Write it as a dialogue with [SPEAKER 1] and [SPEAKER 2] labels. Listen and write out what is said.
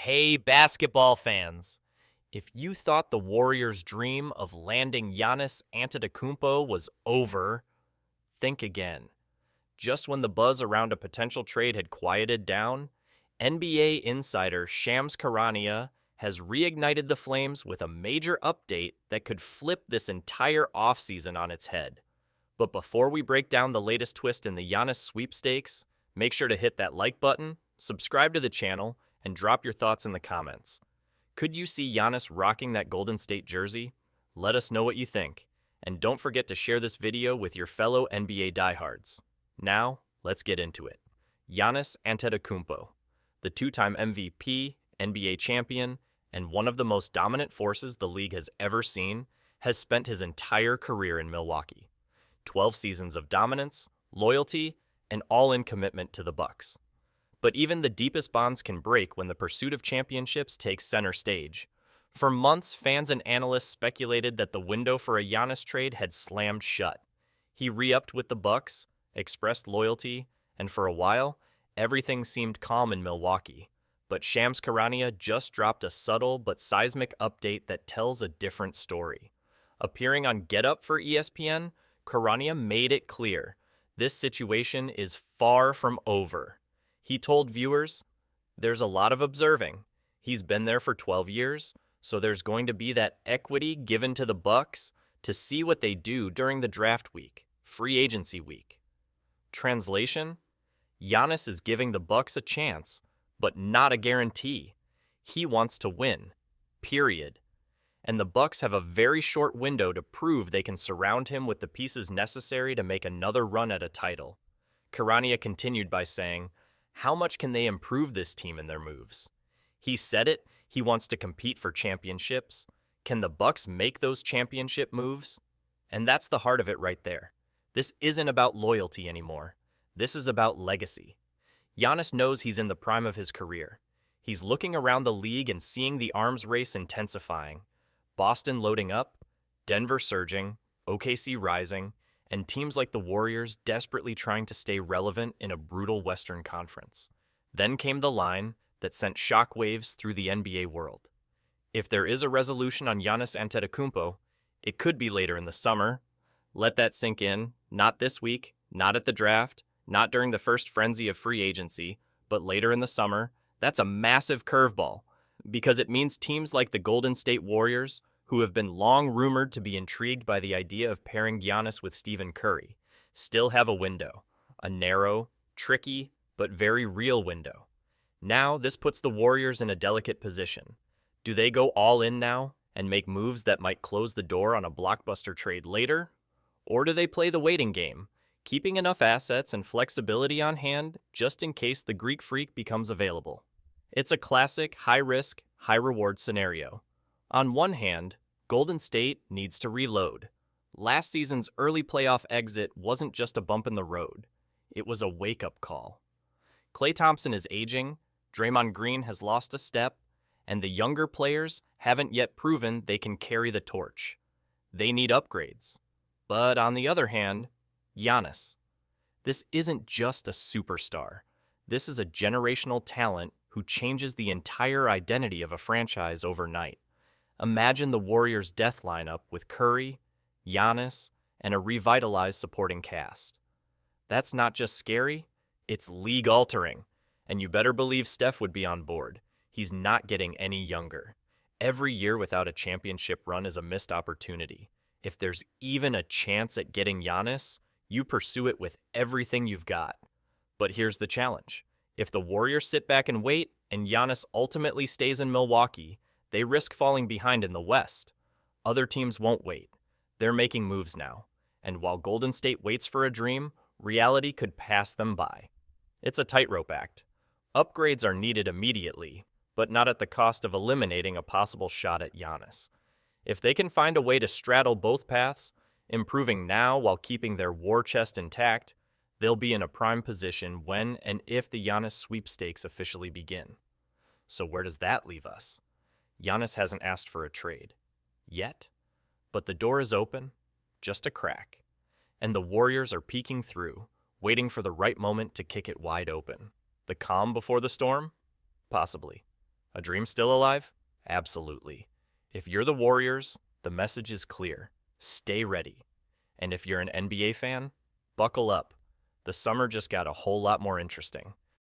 [SPEAKER 1] Hey, basketball fans! If you thought the Warriors' dream of landing Giannis Antetokounmpo was over, think again. Just when the buzz around a potential trade had quieted down, NBA insider Shams Charania has reignited the flames with a major update that could flip this entire offseason on its head. But before we break down the latest twist in the Giannis sweepstakes, make sure to hit that like button, subscribe to the channel, and drop your thoughts in the comments. Could you see Giannis rocking that Golden State jersey? Let us know what you think. And don't forget to share this video with your fellow NBA diehards. Now, let's get into it. Giannis Antetokounmpo, the two-time MVP, NBA champion, and one of the most dominant forces the league has ever seen, has spent his entire career in Milwaukee. 12 seasons of dominance, loyalty, and all-in commitment to the Bucks. But even the deepest bonds can break when the pursuit of championships takes center stage. For months, fans and analysts speculated that the window for a Giannis trade had slammed shut. He re-upped with the Bucks, expressed loyalty, and for a while, everything seemed calm in Milwaukee. But Shams Charania just dropped a subtle but seismic update that tells a different story. Appearing on Get Up for ESPN, Charania made it clear this situation is far from over. He told viewers, "There's a lot of observing. He's been there for 12 years, so there's going to be that equity given to the Bucks to see what they do during the draft week, free agency week." Translation: Giannis is giving the Bucks a chance, but not a guarantee. He wants to win. Period. And the Bucks have a very short window to prove they can surround him with the pieces necessary to make another run at a title. Charania continued by saying, how much can they improve this team in their moves? He said it, he wants to compete for championships. Can the Bucks make those championship moves? And that's the heart of it right there. This isn't about loyalty anymore. This is about legacy. Giannis knows he's in the prime of his career. He's looking around the league and seeing the arms race intensifying. Boston loading up, Denver surging, OKC rising, and teams like the Warriors desperately trying to stay relevant in a brutal Western Conference. Then came the line that sent shockwaves through the NBA world. If there is a resolution on Giannis Antetokounmpo, it could be later in the summer. Let that sink in, not this week, not at the draft, not during the first frenzy of free agency, but later in the summer. That's a massive curveball, because it means teams like the Golden State Warriors, who have been long rumored to be intrigued by the idea of pairing Giannis with Stephen Curry, still have a window, a narrow, tricky, but very real window. Now, this puts the Warriors in a delicate position. Do they go all in now and make moves that might close the door on a blockbuster trade later? Or do they play the waiting game, keeping enough assets and flexibility on hand just in case the Greek Freak becomes available? It's a classic high-risk, high-reward scenario. On one hand, Golden State needs to reload. Last season's early playoff exit wasn't just a bump in the road. It was a wake-up call. Klay Thompson is aging, Draymond Green has lost a step, and the younger players haven't yet proven they can carry the torch. They need upgrades. But on the other hand, Giannis. This isn't just a superstar. This is a generational talent who changes the entire identity of a franchise overnight. Imagine the Warriors' death lineup with Curry, Giannis, and a revitalized supporting cast. That's not just scary, it's league-altering. And you better believe Steph would be on board. He's not getting any younger. Every year without a championship run is a missed opportunity. If there's even a chance at getting Giannis, you pursue it with everything you've got. But here's the challenge. If the Warriors sit back and wait, and Giannis ultimately stays in Milwaukee, they risk falling behind in the West. Other teams won't wait. They're making moves now. And while Golden State waits for a dream, reality could pass them by. It's a tightrope act. Upgrades are needed immediately, but not at the cost of eliminating a possible shot at Giannis. If they can find a way to straddle both paths, improving now while keeping their war chest intact, they'll be in a prime position when and if the Giannis sweepstakes officially begin. So where does that leave us? Giannis hasn't asked for a trade. Yet. But the door is open, just a crack. And the Warriors are peeking through, waiting for the right moment to kick it wide open. The calm before the storm? Possibly. A dream still alive? Absolutely. If you're the Warriors, the message is clear. Stay ready. And if you're an NBA fan, buckle up. The summer just got a whole lot more interesting.